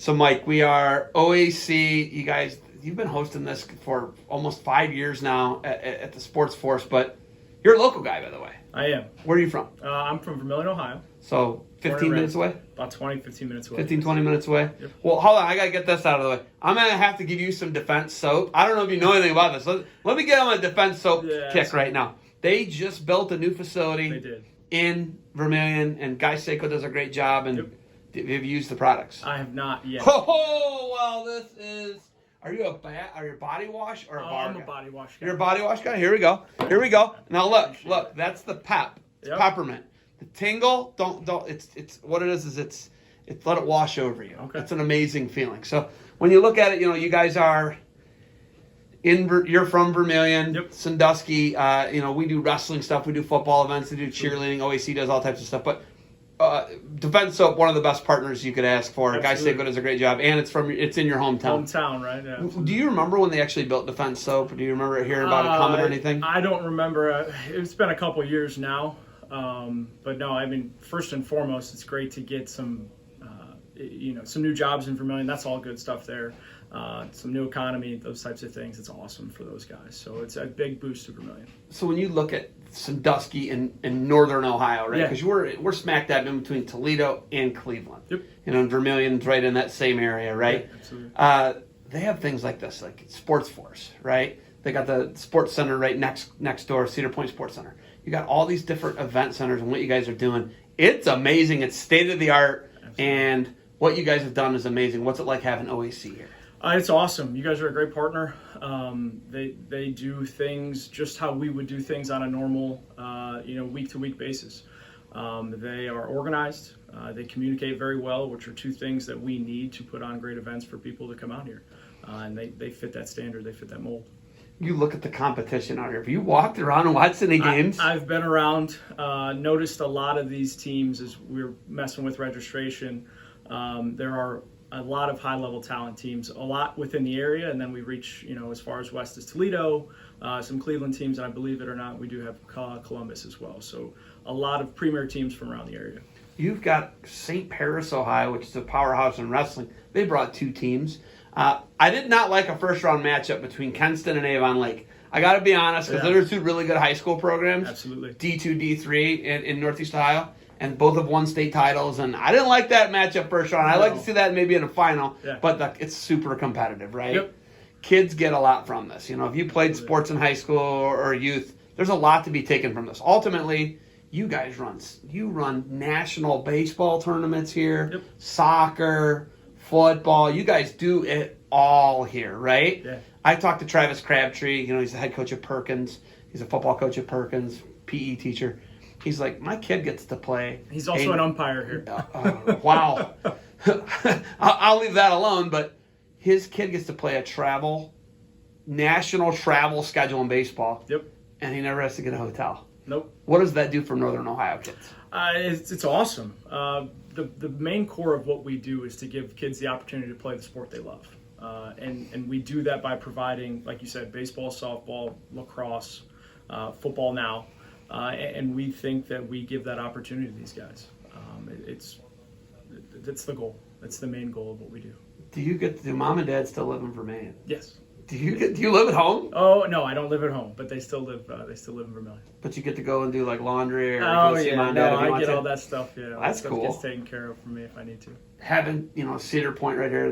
So, Mike, we are OAC. You guys, you've been hosting this for almost 5 years now at the Sports Force, but you're a local guy, by the way. I am. Where are you from? I'm from Vermillion, Ohio. So 15 minutes away? About 15 minutes away. 15, 20 minutes away? Yep. Well, hold on. I got to get this out of the way. I'm going to have to give you some defense soap. I don't know if you know anything about this. Let me get on a defense soap kick right now. They just built a new facility They did. in Vermillion, and Guy Seiko does a great job, and Yep. they've used the products. I have not yet. Oh, well, this is... Are you a body wash or a bar I'm guy? a body wash guy. You're a body wash guy? Here we go. Here we go. Now look, that's the pep. It's Yep. peppermint. The tingle, don't it's what it is it's let it wash over you. Okay. It's an amazing feeling. So when you look at it, you guys are you're from Vermillion, Yep. Sandusky, we do wrestling stuff, we do football events, we do cheerleading, OAC does all types of stuff, but Defense Soap, one of the best partners you could ask for. Absolutely. Guy Seiko does a great job, and it's in your hometown. Hometown, right? Yeah, absolutely. Do you remember when they actually built Defense Soap? Do you remember hearing about it coming or anything? I don't remember. It's been a couple years now. But no, I mean, first and foremost, it's great to get some new jobs in Vermillion. That's all good stuff there. Some new economy, those types of things. It's awesome for those guys. So it's a big boost to Vermillion. So when you look at Sandusky and northern Ohio, right? Yeah. Because we're smack dab in between Toledo and Cleveland. Yep. And Vermillion's right in that same area, right? Yeah, absolutely. They have things like this, like Sports Force, right? They got the sports center right next door, Cedar Point Sports Center. You got all these different event centers and what you guys are doing. It's amazing. It's state of the art, and what you guys have done is amazing. What's it like having OAC here? It's awesome. You guys are a great partner. They do things just how we would do things on a normal, week-to-week basis. They are organized. They communicate very well, which are two things that we need to put on great events for people to come out here. And they fit that standard. They fit that mold. You look at the competition out here. Have you walked around and watched any games? I've been around, noticed a lot of these teams as we're messing with registration. There are a lot of high-level talent teams, a lot within the area, and then we reach, as far as west as Toledo, some Cleveland teams, and I believe it or not, we do have Columbus as well. So a lot of premier teams from around the area. You've got St. Paris, Ohio, which is a powerhouse in wrestling. They brought two teams. I did not like a first-round matchup between Kenston and Avon Lake. I got to be honest, because those are two really good high school programs. Absolutely. D2, D3 in Northeast Ohio, and both have won state titles. And I didn't like that matchup first round. I'd like to see that maybe in a final, but it's super competitive, right? Yep. Kids get a lot from this. If you played sports in high school or youth, there's a lot to be taken from this. Ultimately, you guys run national baseball tournaments here, soccer, football. You guys do it all here, right? Yeah. I talked to Travis Crabtree. He's the head coach at Perkins. He's a football coach at Perkins, PE teacher. He's like, my kid gets to play. He's also an umpire here. Wow. I'll leave that alone, but his kid gets to play a national travel schedule in baseball. Yep. And he never has to get a hotel. Nope. What does that do for Northern Ohio kids? It's awesome. The main core of what we do is to give kids the opportunity to play the sport they love. And we do that by providing, like you said, baseball, softball, lacrosse, football now. And we think that we give that opportunity to these guys. It's the goal. That's the main goal of what we do. Do mom and dad still live in Vermillion? Yes. Do you live at home? Oh no, I don't live at home, but they still live in Vermillion. But you get to go and do like laundry or Oh go see yeah, mom and no, dad if you I want get to. all that stuff. Yeah, Well, that's that cool. stuff gets taken care of for me if I need to. Having Cedar Point right here,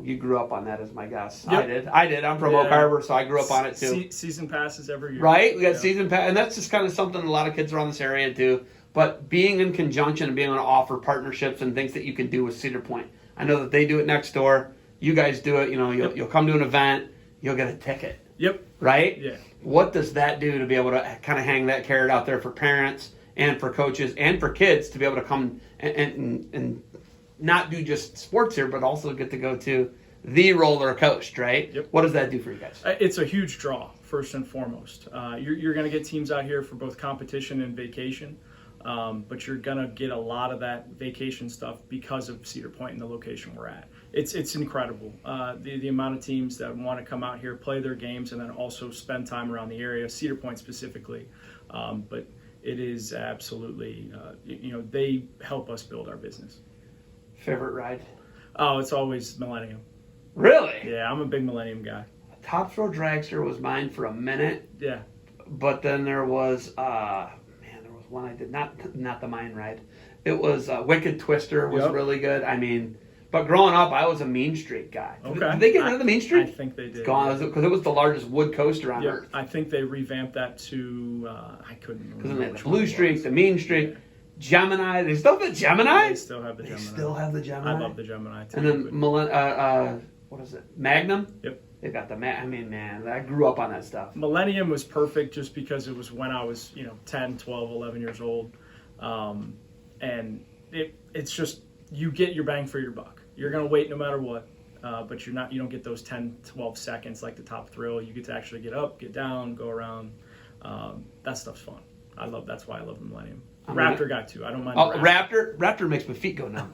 you grew up on that as my guess. Yep. I did. I'm from Oak Harbor, so I grew up on it too. Season passes every year. Right, we got season pass, and that's just kind of something a lot of kids around this area do. But being in conjunction and being able to offer partnerships and things that you can do with Cedar Point, I know that they do it next door. You guys do it. You'll come to an event, you'll get a ticket. Yep. Right? Yeah. What does that do to be able to kind of hang that carrot out there for parents and for coaches and for kids to be able to come and not do just sports here, but also get to go to the roller coaster, right? Yep. What does that do for you guys? It's a huge draw, first and foremost. You're going to get teams out here for both competition and vacation, but you're going to get a lot of that vacation stuff because of Cedar Point and the location we're at. It's incredible. The amount of teams that want to come out here, play their games, and then also spend time around the area, Cedar Point specifically. But it is absolutely, they help us build our business. Favorite ride? Oh, it's always Millennium. Really? Yeah, I'm a big Millennium guy. Top Throw Dragster was mine for a minute, Yeah. but then there was there was one I did not the Mine Ride. It was Wicked Twister was really good. I mean, but growing up, I was a Mean Streak guy. Okay. Did they get rid of the Mean Streak? I think they did. It's gone because it was the largest wood coaster on Earth. I think they revamped that to I couldn't remember. Because then they had the Blue Streak, the Mean Streak, Gemini. They still have the Gemini. They still have the Gemini. They still have the Gemini. I love the Gemini too. And then what is it? Magnum. Yep. They got the I mean, man, I grew up on that stuff. Millennium was perfect just because it was when I was 10, 12, 11 years old, and it's just you get your bang for your buck. You're gonna wait no matter what, but you don't get those 10, 12 seconds like the Top Thrill. You get to actually get up, get down, go around. That stuff's fun. That's why I love the Millennium. Raptor guy too. I don't mind. Raptor makes my feet go numb,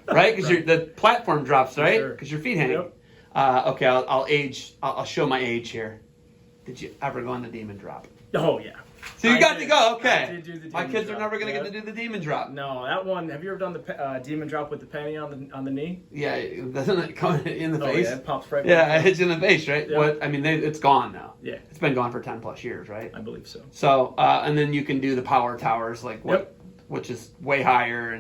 right? Because the platform drops, right? Because your feet hang. Yep. Okay, I'll show my age here. Did you ever go on the Demon Drop? Oh yeah. So you got to go. Okay. I did do the my Demon kids Drop. are never going to get to do the Demon Drop. No, that one. Have you ever done the Demon Drop with the penny on the knee? Yeah, doesn't it come in the face? Yeah, it pops right. Yeah, it hits you in the face, right? Yeah. What? I mean, it's gone now. Yeah, it's been gone for 10 plus years, right? I believe so. So, and then you can do the power towers, which is way higher,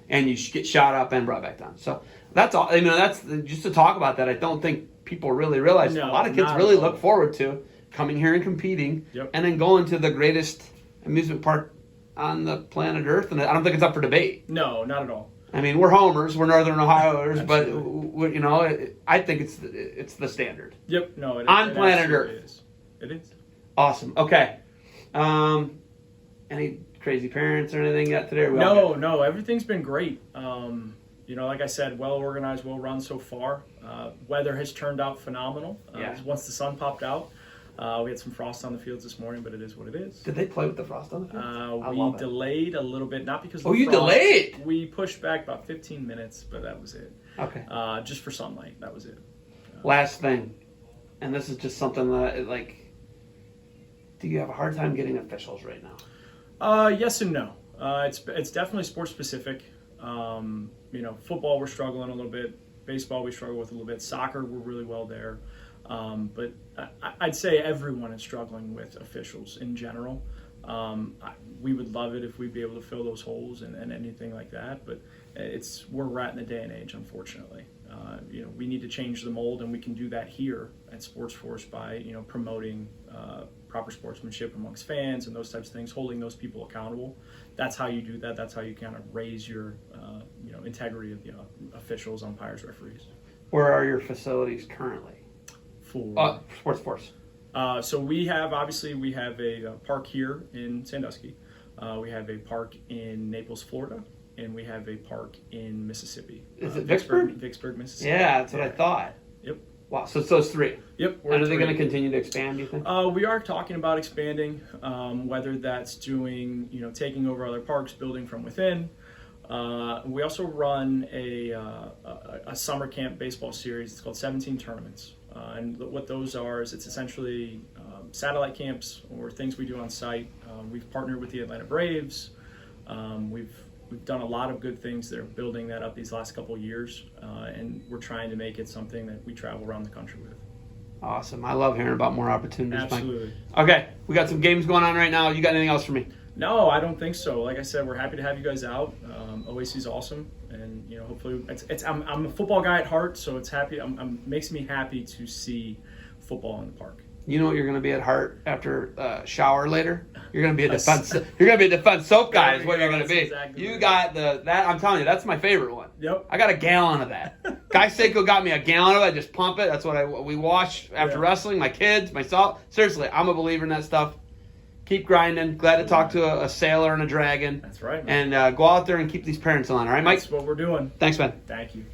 and you get shot up and brought back down. So that's all. That's just to talk about that. I don't think people really realize. A lot of kids really look forward to coming here and competing, and then going to the greatest amusement park on the planet Earth. And I don't think it's up for debate. No, not at all. I mean, we're homers, we're Northern Ohioers, but I think it's the standard. Yep. No. On planet Earth. It is. Awesome. Okay. Any crazy parents or anything yet today? No. Everything's been great. Like I said, well organized, well run so far. Weather has turned out phenomenal. Once the sun popped out, we had some frost on the fields this morning, but it is what it is. Did they play with the frost on the field? We delayed a little bit, not because of the frost. Delayed? We pushed back about 15 minutes, but that was it. Okay. Just for sunlight, that was it. Last thing, and this is just something that, do you have a hard time getting officials right now? Yes and no. It's definitely sports specific. Football we're struggling a little bit. Baseball we struggle with a little bit. Soccer we're really well there. But I'd say everyone is struggling with officials in general. We would love it if we'd be able to fill those holes and anything like that, but it's where we're at in the day and age, unfortunately. We need to change the mold, and we can do that here at Sports Force by promoting proper sportsmanship amongst fans and those types of things, holding those people accountable. That's how you do that. That's how you kind of raise your integrity of the officials, umpires, referees. Where are your facilities currently? For Sports Force. So we have a park here in Sandusky. We have a park in Naples, Florida, and we have a park in Mississippi. Is it Vicksburg? Vicksburg, Mississippi. Yeah, that's what I thought. Yep. Wow, so it's 3. Yep. And are they going to continue to expand, do you think? We are talking about expanding, whether that's doing, taking over other parks, building from within. We also run a summer camp baseball series. It's called 17 Tournaments. And what those are is it's essentially satellite camps or things we do on site. We've partnered with the Atlanta Braves. We've done a lot of good things. They're building that up these last couple of years, and we're trying to make it something that we travel around the country with. Awesome. I love hearing about more opportunities, Absolutely. Mike. Okay, we got some games going on right now. You got anything else for me? No, I don't think so. Like I said, we're happy to have you guys out. OAC is awesome, and hopefully, I'm a football guy at heart, so it's makes me happy to see football in the park. You know what you're going to be at heart after shower later? You're going to be a defense. You're going to be a defense soap guy. Is what you're going to be. Exactly you got that. I'm telling you, that's my favorite one. Yep. I got a gallon of that. Guy Seiko got me a gallon of it. I just pump it. That's what we wash after wrestling. My kids, myself. Seriously, I'm a believer in that stuff. Keep grinding. Glad to talk to a sailor and a dragon. That's right, man. And go out there and keep these parents on. All right, Mike? That's what we're doing. Thanks, man. Thank you.